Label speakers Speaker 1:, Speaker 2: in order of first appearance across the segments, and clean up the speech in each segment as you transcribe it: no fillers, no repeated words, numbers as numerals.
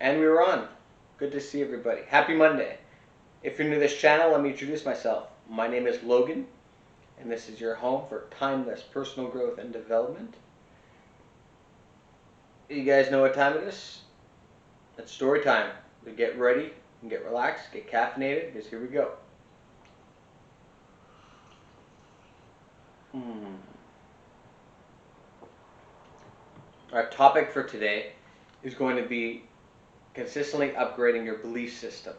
Speaker 1: And we were on. Good to see everybody. Happy Monday. If you're new to this channel, let me introduce myself. My name is Logan, and this is your home for timeless personal growth and development. You guys know what time it is? It's story time. So get ready and get relaxed, get caffeinated, because here we go. Our topic for today is going to be consistently upgrading your belief system.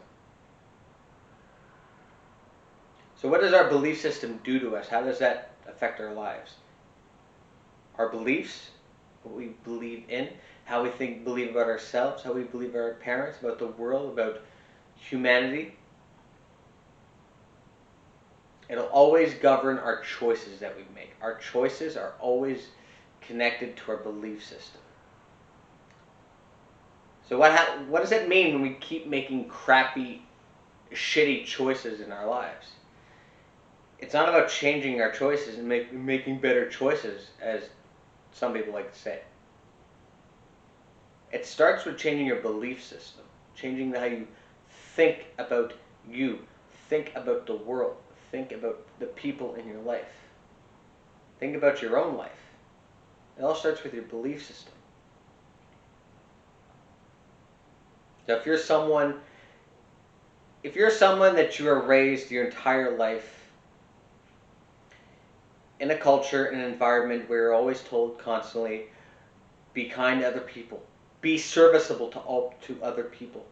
Speaker 1: So what does our belief system do to us? How does that affect our lives? Our beliefs, what we believe in, how we believe about ourselves, how we believe about our parents, about the world, about humanity. It'll always govern our choices that we make. Our choices are always connected to our belief system. So what does it mean when we keep making crappy, shitty choices in our lives? It's not about changing our choices and making better choices, as some people like to say. It starts with changing your belief system, changing how you think about you, think about the world, think about the people in your life, think about your own life. It all starts with your belief system. So if you're someone that you are raised your entire life in a culture, in an environment where you're always told constantly, be kind to other people, be serviceable to other people.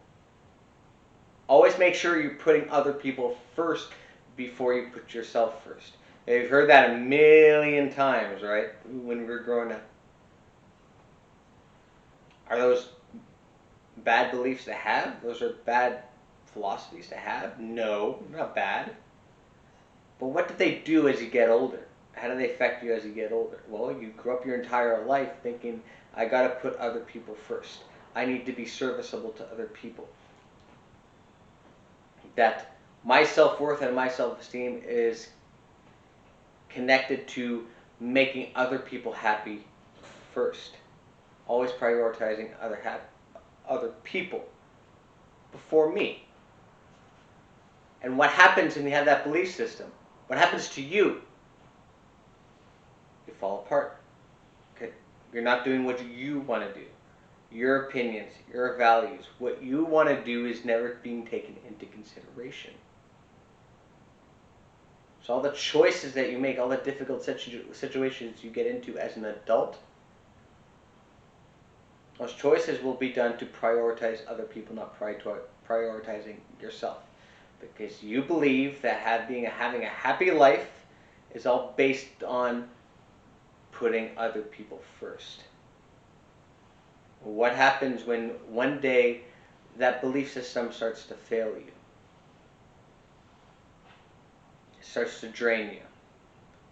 Speaker 1: Always make sure you're putting other people first before you put yourself first. Now, you've heard that a million times, right? When we were growing up. Are those bad beliefs to have? Those are bad philosophies to have? No, not bad. But what do they do as you get older? How do they affect you as you get older? Well, you grew up your entire life thinking, I gotta put other people first. I need to be serviceable to other people. That my self-worth and my self-esteem is connected to making other people happy first. Always prioritizing other people before me. And what happens when you have that belief system? What happens to you? You fall apart. Okay? You're not doing what you want to do. Your opinions, your values, what you want to do is never being taken into consideration. So all the choices that you make, all the difficult situations you get into as an adult, those choices will be done to prioritize other people, not prioritizing yourself. Because you believe that having a happy life is all based on putting other people first. What happens when one day that belief system starts to fail you? It starts to drain you.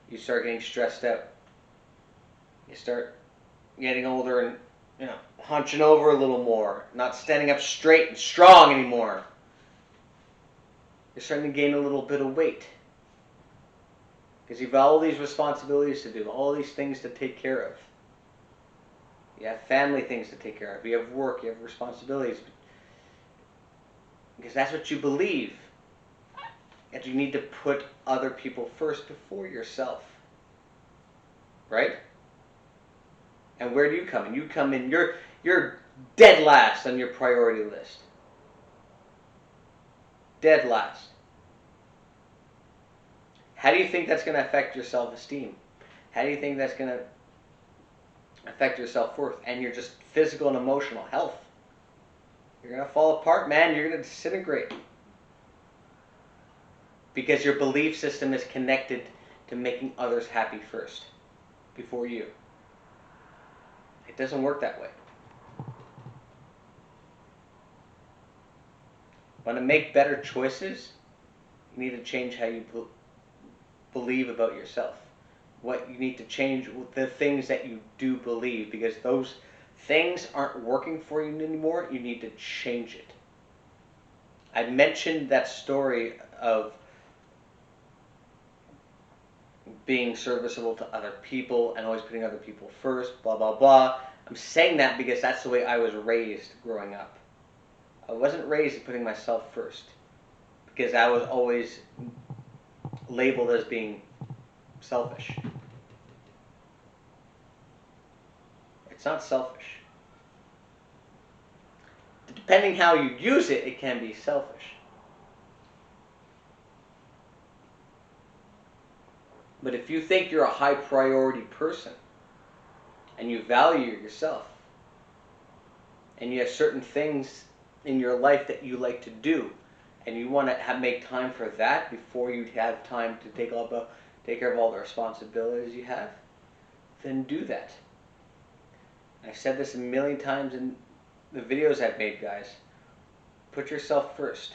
Speaker 1: You start getting stressed out. You start getting older and hunching over a little more, not standing up straight and strong anymore. You're starting to gain a little bit of weight. Because you've got all these responsibilities to do, all these things to take care of. You have family things to take care of. You have work, you have responsibilities. Because that's what you believe. And you need to put other people first before yourself. Right? And where do you come in? You come in, you're dead last on your priority list. Dead last. How do you think that's going to affect your self-esteem? How do you think that's going to affect your self-worth and your just physical and emotional health? You're going to fall apart, man. You're going to disintegrate. Because your belief system is connected to making others happy first, before you. It doesn't work that way. Want to make better choices? You need to change how you believe about yourself. What you need to change, the things that you do believe, because those things aren't working for you anymore. You need to change it. I mentioned that story of being serviceable to other people and always putting other people first, blah, blah, blah. I'm saying that because that's the way I was raised growing up. I wasn't raised putting myself first because I was always labeled as being selfish. It's not selfish. Depending how you use it, it can be selfish. But if you think you're a high priority person and you value yourself and you have certain things in your life that you like to do and you want to make time for that before you have time to take care of all the responsibilities you have, then do that. I've said this a million times in the videos I've made, guys. Put yourself first,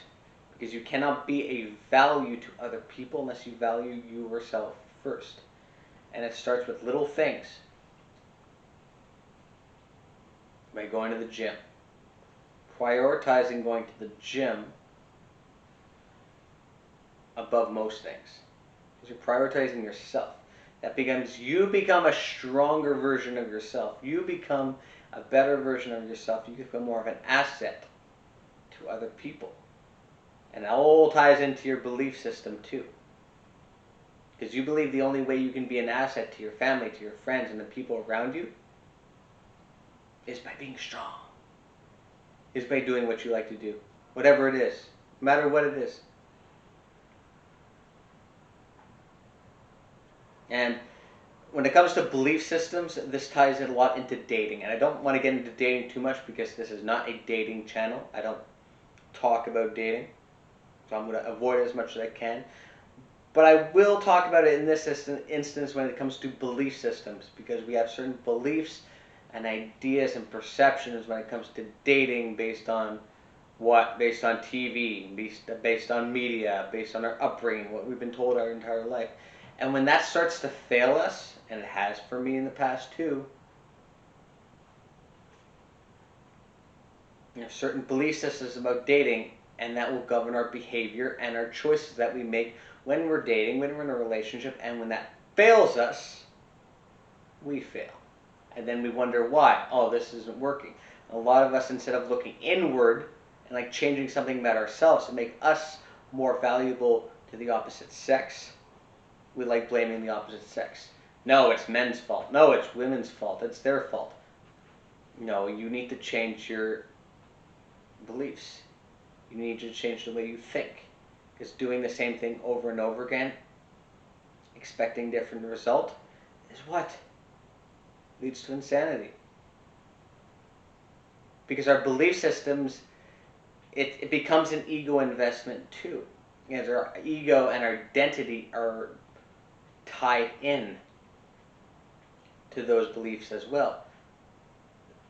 Speaker 1: because you cannot be a value to other people unless you value yourself first. And it starts with little things. By going to the gym. Prioritizing going to the gym above most things. Because you're prioritizing yourself. You become a stronger version of yourself. You become a better version of yourself. You become more of an asset to other people. And that all ties into your belief system too. Because you believe the only way you can be an asset to your family, to your friends, and the people around you is by being strong. Is by doing what you like to do. Whatever it is. No matter what it is. And when it comes to belief systems, this ties in a lot into dating. And I don't want to get into dating too much because this is not a dating channel. I don't talk about dating. So I'm going to avoid it as much as I can. But I will talk about it in this instance when it comes to belief systems. Because we have certain beliefs and ideas and perceptions when it comes to dating based on what? Based on TV, based on media, based on our upbringing, what we've been told our entire life. And when that starts to fail us, and it has for me in the past too, certain belief systems about dating, and that will govern our behavior and our choices that we make when we're dating, when we're in a relationship, and when that fails us, we fail. And then we wonder why. Oh, this isn't working. A lot of us, instead of looking inward and like changing something about ourselves to make us more valuable to the opposite sex, we like blaming the opposite sex. No, it's men's fault. No, it's women's fault. It's their fault. No, you need to change your beliefs. You need to change the way you think. Because doing the same thing over and over again, expecting different result, is what? Leads to insanity. Because our belief systems, it becomes an ego investment too. Because our ego and our identity are tied in to those beliefs as well.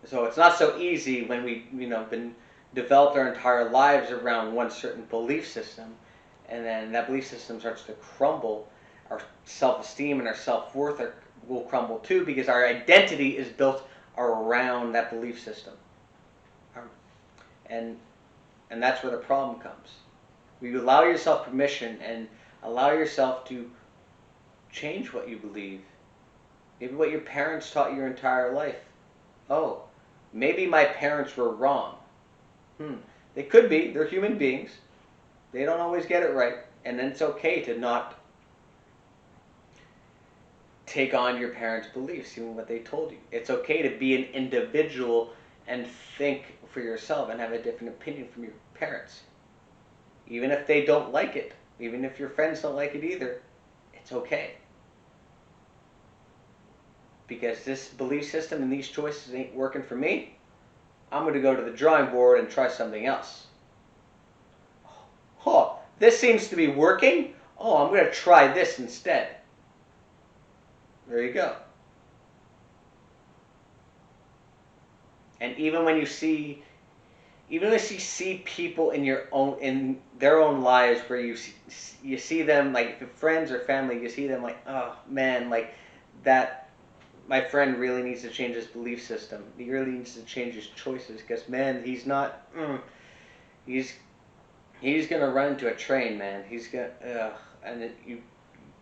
Speaker 1: So it's not so easy when we, been developed our entire lives around one certain belief system, and then that belief system starts to crumble. Our self-esteem and our self-worth will crumble too, because our identity is built around that belief system. And that's where the problem comes. You allow yourself permission and allow yourself to change what you believe. Maybe what your parents taught you your entire life. Oh, maybe my parents were wrong. They could be. They're human beings. They don't always get it right. And then it's okay to not take on your parents' beliefs, even what they told you. It's okay to be an individual and think for yourself and have a different opinion from your parents. Even if they don't like it. Even if your friends don't like it either. It's okay. Because this belief system and these choices ain't working for me, I'm going to go to the drawing board and try something else. Oh, this seems to be working. Oh, I'm going to try this instead. There you go. And even when you see people in their own lives where you see them, like if friends or family, you see them like, oh man, like that. My friend really needs to change his belief system. He really needs to change his choices because, man, he's not. He's gonna run into a train, man. He's gonna. And you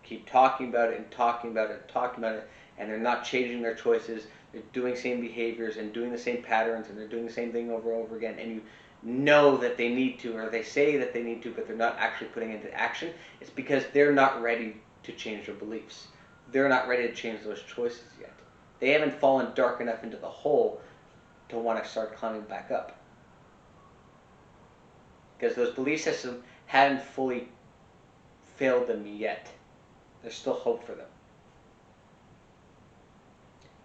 Speaker 1: keep talking about it and talking about it and talking about it, and they're not changing their choices. They're doing the same behaviors and doing the same patterns, and they're doing the same thing over and over again. And you know that they need to, or they say that they need to, but they're not actually putting into action, it's because they're not ready to change their beliefs. They're not ready to change those choices yet. They haven't fallen dark enough into the hole to want to start climbing back up. Because those belief systems haven't fully failed them yet. There's still hope for them.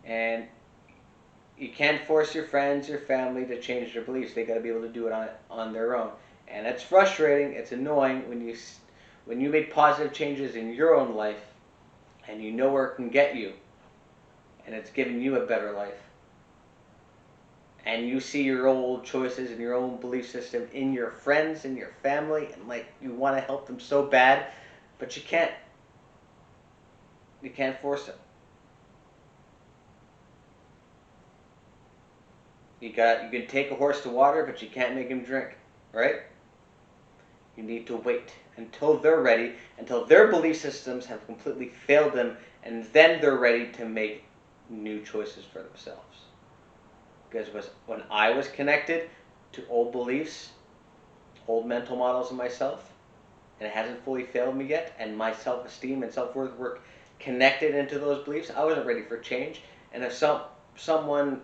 Speaker 1: And you can't force your friends, your family to change their beliefs. They got to be able to do it on their own. And it's frustrating, it's annoying when you make positive changes in your own life and you know where it can get you and it's giving you a better life. And you see your old choices and your own belief system in your friends and your family, and like you want to help them so bad, but you can't. You can't force them. You can take a horse to water, but you can't make him drink, right? You need to wait until they're ready, until their belief systems have completely failed them, and then they're ready to make new choices for themselves. Because when I was connected to old beliefs, old mental models of myself, and it hasn't fully failed me yet, and my self-esteem and self-worth were connected into those beliefs, I wasn't ready for change. And if someone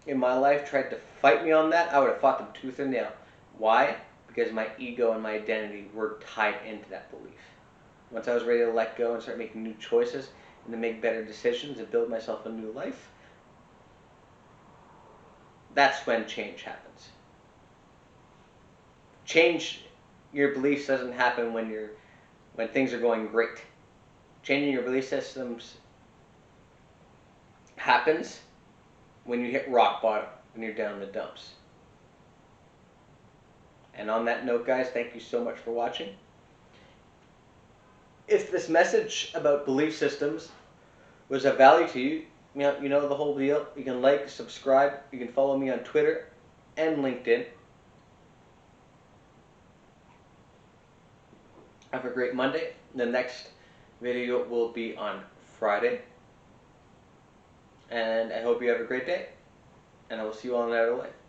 Speaker 1: in my life tried to fight me on that, I would have fought them tooth and nail. Why? Because my ego and my identity were tied into that belief. Once I was ready to let go and start making new choices and to make better decisions and build myself a new life, that's when change happens. Change your beliefs doesn't happen when things are going great. Changing your belief systems happens when you hit rock bottom, when you're down in the dumps. And on that note, guys, thank you so much for watching. If this message about belief systems was of value to you, you know the whole deal. You can like, subscribe, you can follow me on Twitter and LinkedIn. Have a great Monday. The next video will be on Friday. And I hope you have a great day. And I will see you all in another life.